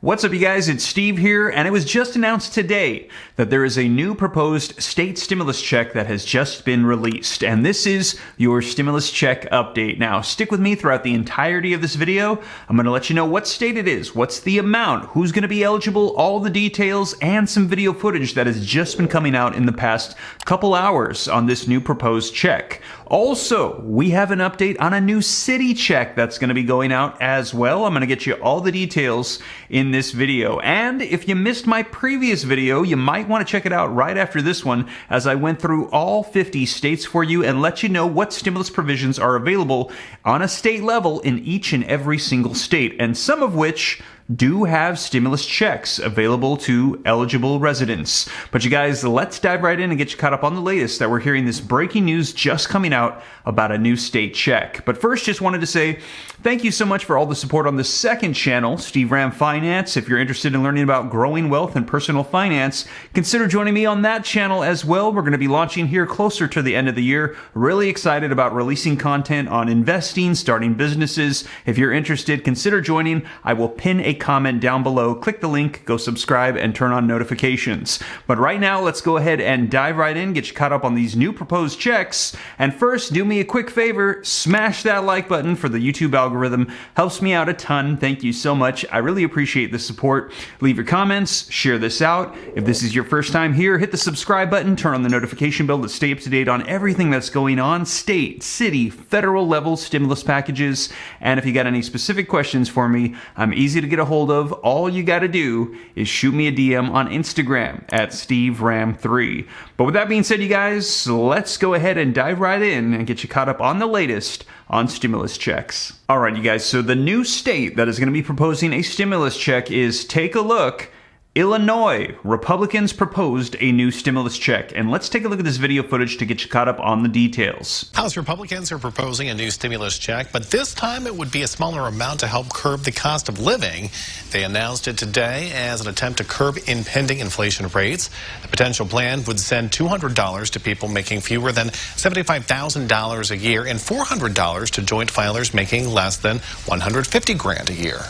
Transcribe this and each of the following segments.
What's up, you guys? It's Steve here, and it was just announced today that there is a new proposed state stimulus check that has just been released, and this is your stimulus check update. Now, stick with me throughout the entirety of this video. I'm going to let you know what state it is, what's the amount, who's going to be eligible, all the details, and some video footage that has just been coming out in the past couple hours on this new proposed check. Also, we have an update on a new city check that's going to be going out as well. I'm going to get you all the details in this video. And if you missed my previous video, you might want to check it out right after this one, as I went through all 50 states for you and let you know what stimulus provisions are available on a state level in each and every single state, and some of which do have stimulus checks available to eligible residents. But you guys, let's dive right in and get you caught up on the latest that we're hearing this breaking news just coming out about a new state check. But first, just wanted to say thank you so much for all the support on the second channel, Steve Ram Finance. If you're interested in learning about growing wealth and personal finance, consider joining me on that channel as well. We're going to be launching here closer to the end of the year. Really excited about releasing content on investing, starting businesses. If you're interested, consider joining. I will pin a comment down below. Click the link, go subscribe, and turn on notifications. But right now, let's go ahead and dive right in, get you caught up on these new proposed checks. And first, do me a quick favor, smash that like button for the YouTube algorithm. Helps me out a ton. Thank you so much. I really appreciate the support. Leave your comments, share this out. If this is your first time here, hit the subscribe button, turn on the notification bell to stay up to date on everything that's going on, state, city, federal level stimulus packages. And if you got any specific questions for me, I'm easy to get a hold of. All you got to do is shoot me a DM on Instagram at SteveRam3. But with that being said, you guys, let's go ahead and dive right in and get you caught up on the latest on stimulus checks. All right, you guys, so the new state that is going to be proposing a stimulus check is, take a look, Illinois. Republicans proposed a new stimulus check. And let's take a look at this video footage to get you caught up on the details. House Republicans are proposing a new stimulus check, but this time it would be a smaller amount to help curb the cost of living. They announced it today as an attempt to curb impending inflation rates. The potential plan would send $200 to people making fewer than $75,000 a year and $400 to joint filers making less than $150,000 a year.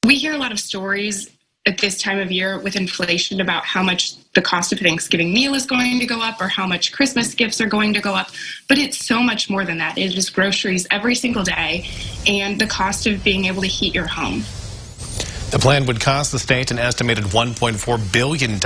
We hear a lot of stories at this time of year with inflation about how much the cost of a Thanksgiving meal is going to go up or how much Christmas gifts are going to go up. But it's so much more than that. It is groceries every single day and the cost of being able to heat your home. The plan would cost the state an estimated $1.4 billion.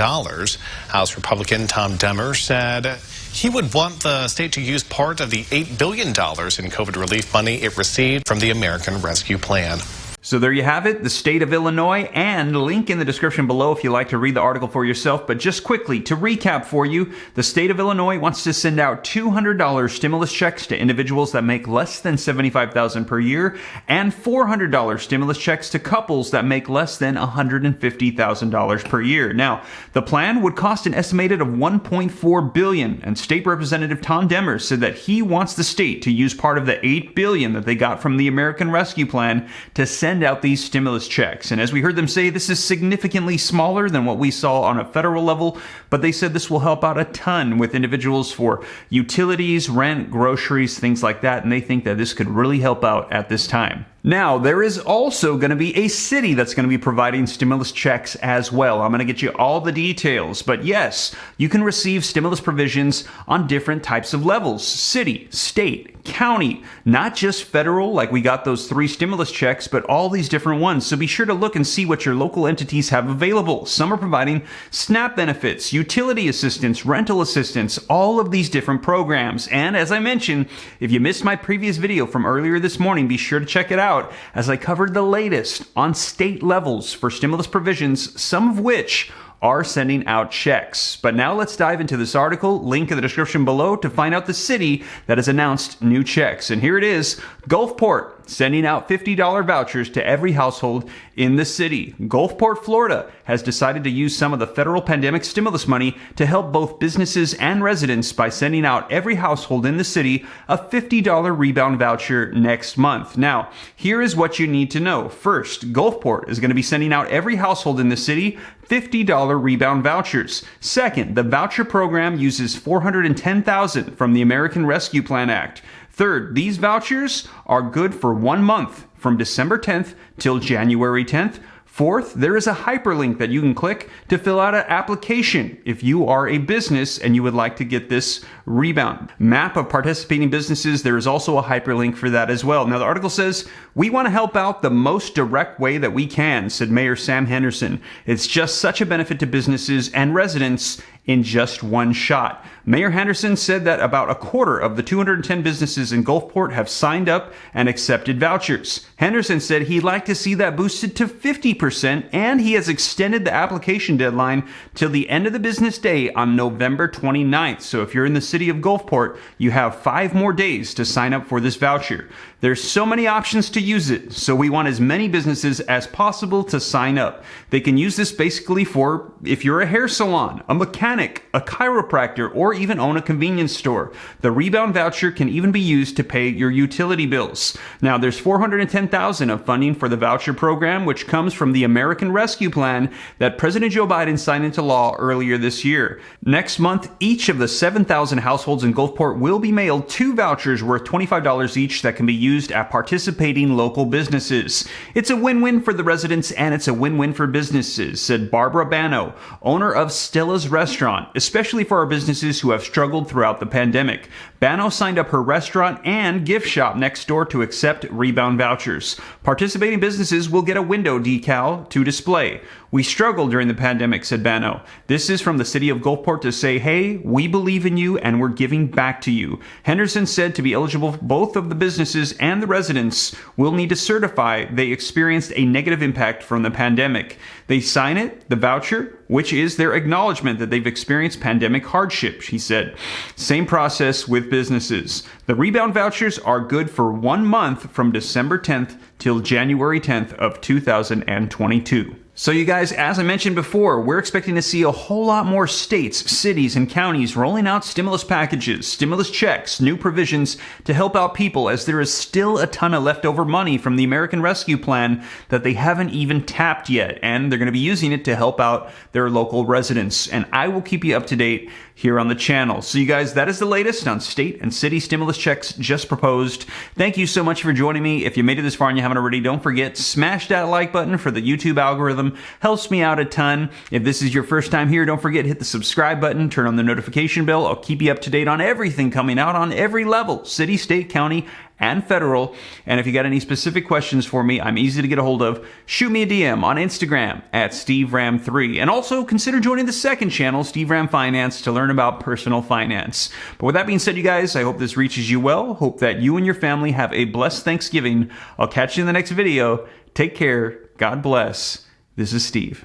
House Republican Tom Demmer said he would want the state to use part of the $8 billion in COVID relief money it received from the American Rescue Plan. So there you have it, the state of Illinois, and link in the description below if you'd like to read the article for yourself. But just quickly, to recap for you, the state of Illinois wants to send out $200 stimulus checks to individuals that make less than $75,000 per year, and $400 stimulus checks to couples that make less than $150,000 per year. Now, the plan would cost an estimated of $1.4 billion, and State Representative Tom Demmer said that he wants the state to use part of the $8 billion that they got from the American Rescue Plan to send out these stimulus checks. And as we heard them say, this is significantly smaller than what we saw on a federal level, but they said this will help out a ton with individuals for utilities, rent, groceries, things like that, and they think that this could really help out at this time. Now, there is also going to be a city that's going to be providing stimulus checks as well. I'm going to get you all the details, but yes, you can receive stimulus provisions on different types of levels: city, state, county, not just federal, like we got those 3 stimulus checks, but all these different ones. So be sure to look and see what your local entities have available. Some are providing SNAP benefits, utility assistance, rental assistance, all of these different programs. And as I mentioned, if you missed my previous video from earlier this morning, be sure to check it out, as I covered the latest on state levels for stimulus provisions, some of which are sending out checks. But now let's dive into this article, link in the description below, to find out the city that has announced new checks. And here it is: Gulfport, sending out $50 vouchers to every household in the city. Gulfport, Florida, has decided to use some of the federal pandemic stimulus money to help both businesses and residents by sending out every household in the city a $50 rebound voucher next month. Now, here is what you need to know. First, Gulfport is going to be sending out every household in the city $50 rebound vouchers. Second, the voucher program uses $410,000 from the American Rescue Plan Act. Third, these vouchers are good for 1 month from December 10th till January 10th. Fourth, there is a hyperlink that you can click to fill out an application if you are a business and you would like to get this rebound. Map of participating businesses, there is also a hyperlink for that as well. Now, the article says, "We want to help out the most direct way that we can," said Mayor Sam Henderson. "It's just such a benefit to businesses and residents in just one shot." Mayor Henderson said that about a quarter of the 210 businesses in Gulfport have signed up and accepted vouchers. Henderson said he'd like to see that boosted to 50%, and he has extended the application deadline till the end of the business day on November 29th. So if you're in the city of Gulfport, you have 5 more days to sign up for this voucher. There's so many options to use it, so we want as many businesses as possible to sign up. They can use this basically for if you're a hair salon, a mechanic, a chiropractor, or even own a convenience store. The rebound voucher can even be used to pay your utility bills. Now, there's $410,000 of funding for the voucher program, which comes from the American Rescue Plan that President Joe Biden signed into law earlier this year. Next month, each of the 7,000 households in Gulfport will be mailed 2 vouchers worth $25 each that can be used at participating local businesses. It's a win-win for the residents and it's a win-win for businesses, said Barbara Bano, owner of Stella's Restaurant, especially for our businesses who have struggled throughout the pandemic. Bano signed up her restaurant and gift shop next door to accept rebound vouchers. Participating businesses will get a window decal to display. "We struggled during the pandemic," said Bano. "This is from the city of Gulfport to say, hey, we believe in you and we're giving back to you." Henderson said to be eligible, both of the businesses and the residents will need to certify they experienced a negative impact from the pandemic. They sign it, the voucher, which is their acknowledgement that they've experienced pandemic hardship, she said. Same process with businesses. The rebound vouchers are good for 1 month from December 10th till January 10th of 2022. So you guys, as I mentioned before, we're expecting to see a whole lot more states, cities, and counties rolling out stimulus packages, stimulus checks, new provisions to help out people, as there is still a ton of leftover money from the American Rescue Plan that they haven't even tapped yet, and they're going to be using it to help out their local residents. And I will keep you up to date here on the channel. So you guys, that is the latest on state and city stimulus checks just proposed. Thank you so much for joining me. If you made it this far and you haven't already, don't forget, smash that like button for the YouTube algorithm. Helps me out a ton. If this is your first time here, don't forget, hit the subscribe button, turn on the notification bell. I'll keep you up to date on everything coming out on every level, city, state, county, and federal. And if you got any specific questions for me, I'm easy to get a hold of. Shoot me a DM on Instagram at SteveRam3. And also consider joining the second channel, Steve Ram Finance, to learn about personal finance. But with that being said, you guys, I hope this reaches you well. Hope that you and your family have a blessed Thanksgiving. I'll catch you in the next video. Take care. God bless. This is Steve.